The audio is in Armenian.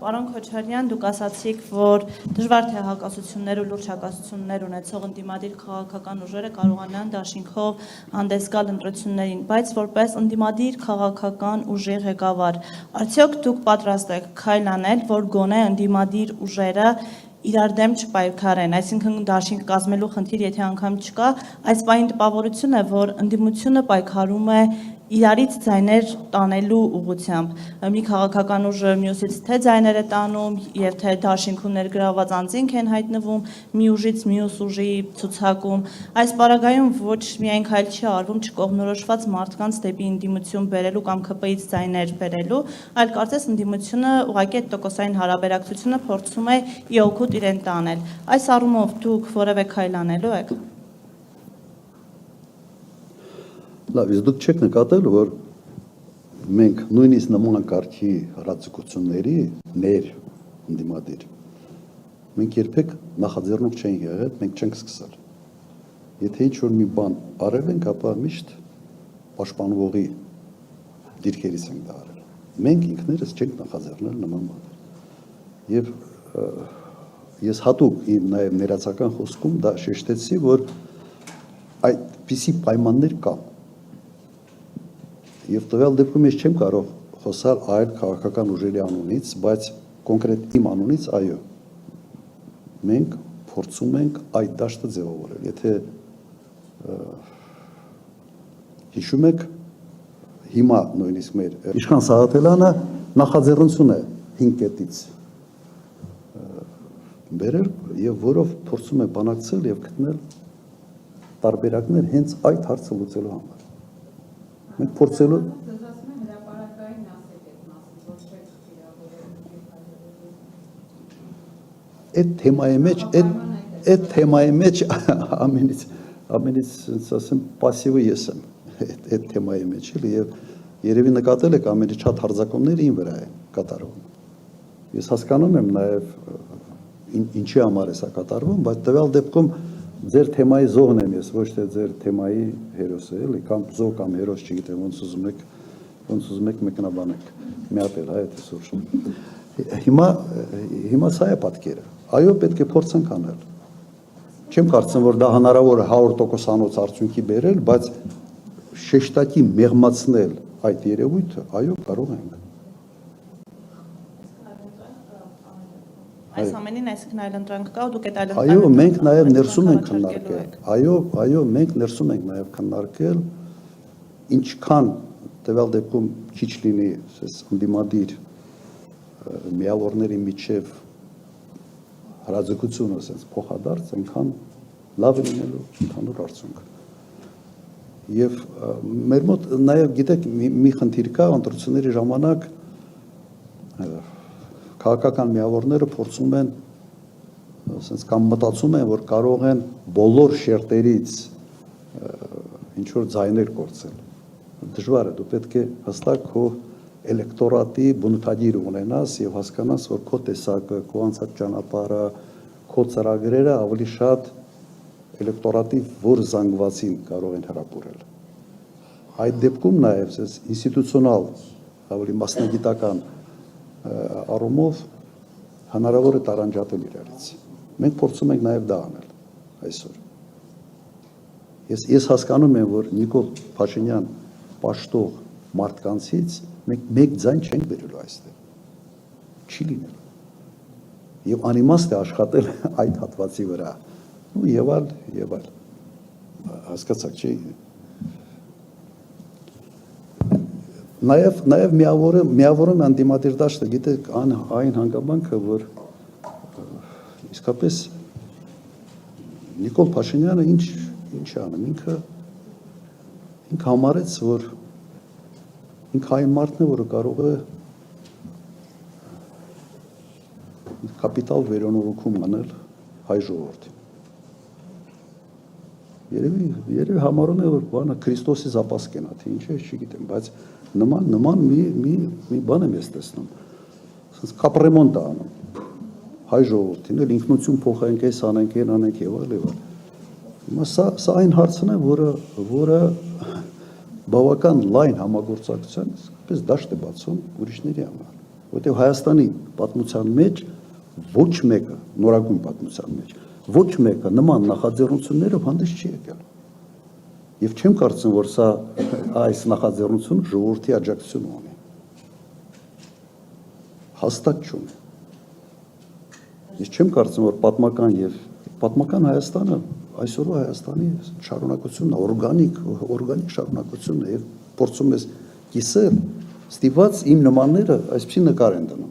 Պարոն Քոչարյան, դուք ասացիք, որ դժվար թե հակասություններ ու լուրջ հակասություններ ունեցող ընդդիմադիր քաղաքական ուժերը կարողանան դաշինքով հանդես գալ ընտրություններին, բայց որպես ընդդիմադիր քաղաքական ուժի ղեկավար, արդյոք դուք պատրաստ եք քայլ անել, որ գոնե ընդդիմադիր ուժերը իրար դեմ չպայքարեն, այսինքն դաշինք կազմելու խնդիր, եթե անգամ չկա, այս պահին տպավորություն է, որ ընդդիմությունը պայքարում է իրարից ձայներ տանելու ուղղությամբ, մի քաղաքական ուժը մյուսից թե ձայներ է տանում եւ թե դաշինքում ներգրավված անձինք են հայտնվում մի ուժից մյուս ուժի ցուցակում, այս պարագայում ոչ միայն քայլ չի արվում չկողմնորոշված մարդկանց դեպի ընդդիմություն բերելու կամ ԿՊ-ից ձայներ բերելու, այլ կարծես ընդդիմությունը ուղղակի այդ տոկոսային հարաբերակցությունը փորձում է ի օգուտ իրեն տանել, այս առումով դուք որևէ քայլ անելու եք։ Լավ, իսկ դուք չեք նկատել, որ մենք նույնիսկ նման կարգի հրաձգությունների ներ ընդդիմադիր մենք երբեք նախաձեռնող չենք եղել, մենք չենք սկսել։ Եթե ինչ-որ մի բան արել ենք, ապա միշտ պաշտպանվողի դիրքերից ենք դա արել։ Մենք ինքներս չենք նախաձեռնել նման բաներ։ Եվ ես հատուկ իմ նաև ներածական խոսքում դա շեշտեցի, որ այդպիսի պայմաններ կան։ Եվ տվյալ դեպքում ես չեմ կարող խոսալ այլ քաղաքական ուժերի անունից, բայց կոնկրետ իմ անունից այո։ Մենք փորձում ենք այդ դաշտը ձևավորել։ Եթե հիշում եք, հիմա նույնիսկ մեր Իշխան Սաղաթելյանը նախաձեռնություն է 5 կետից բերել եւ որով փորձում է բանակցել եւ գտնել տարբերակներ հենց այդ հարցը լուծելու համար։ Մենք փորձելու այդ թեմայի մեջ ամենից ասեմ պասիվը ես եմ այդ թեմայի մեջ էլի եւ երևի նկատել եք ամենից շատ հարձակումները ին վրա են կատարվում։ Ես հասկանում եմ նաեւ ինչի համար է սա կատարվում, բայց տվյալ դեպքում ձեր թեմայի զոհն եմ ես, ոչ թե ձեր թեմայի հերոսը, էլի, կամ զոհ կամ հերոս, չգիտեմ, ոնց ուզում եք մեկնաբանեք, միապել, հայ է սուրշ։ Հիմա սա է պատկերը, այո, պետք է փորձենք անել։ Չեմ կարծում, որ դա հնարավոր է 100%-անոց արդյունքի բերել, բայց շեշտակի մեղմացնել այդ երևույթը, այո, կարող ենք։ Այս ամենին այսինքն այլընտրանք կա ու դուք այդ այլընտրանքը Այո, մենք նաև ներսում ենք քննարկել։ Այո, մենք ներսում ենք նաև քննարկել ինչքան տվյալ դեպքում քիչ լինի ընդդիմադիր միավորների միջև հրաձգությունը ասես փոխադարձ, այնքան լավ է լինելու ընդհանուր արդյունք։ Եվ մեր մոտ նաև գիտեք մի խնդիր կա ընտրությունների ժամանակ քաղաքական միավորները փորձում են ասես կամ մտածում են, որ կարող են բոլոր շերտերից ինչ որ ձայներ կորցնել։ Դժվար է, դու պետք է հստակ քո էլեկտորատի բնութագիր ունենաս եւ հասկանաս, որ քո տեսակը, քո անցած ճանապարհը, քո ծրագրերը ավելի շատ էլեկտորատի որ զանգվածին կարող են հրապուրել։ Այդ դեպքում նաեւ ասես ինստիտուցիոնալ ավելի մասնագիտական առումով հնարավոր է տարանջատել իրարից։ Մենք փորձում ենք նաև դա անել այսօր։ Ես հասկանում եմ, որ Նիկոլ Փաշինյան պաշտող մարդկանցից մենք մեկ ձայն չենք բերելու այստեղ։ Չի լինելու։ Եվ անիմաստ է աշխատել այդ հատվածի վրա։ Ու եւ այլ։ Հասկացաք, չի։ Նաև միավորում ընդդիմադիր դաշտը, գիտեք, այն հանգամանքը, որ իսկապես Նիկոլ Փաշինյանը ինչ է անում, ինքը համարեց, որ ինքը այն մարդն է, որը կարող է կապիտալ վերոնորոգում անել հայ ժողովրդին։ Երևի համարում է, որ բանը Քրիստոսի զապասկեն է, թե ինչ է, չգիտեմ, բայց նման մի բան եմ ես տեսնում։ Ասես կապրեմոնտ է անում հայ ժողովրդին, էլ ինքնություն փոխենք, այս անենք, այն անենք եւ այլ։ Հիմա սա այն հարցն է, որը բավական լայն համագործակցության պես դաշտ է բացում ուրիշների համար։ որտեղ Հայաստանի պատմության մեջ ոչ մեկը, նորագույն պատմության մեջ, ոչ մեկը նման նախաձեռնություններով հանդես չի եկել։ Եվ չեմ կարծում, որ սա այս նախաձեռնությունը ժողովրդի աջակցություն ունի։ Հաստատ չունի։ Ես չեմ կարծում, որ պատմական Հայաստանը այսօրվա Հայաստանի շարունակությունն է, օրգանիկ շարունակությունն է, եւ փորձում ես կիսել, ստիպված իմ նմանները այսպեսի նկար են դնում։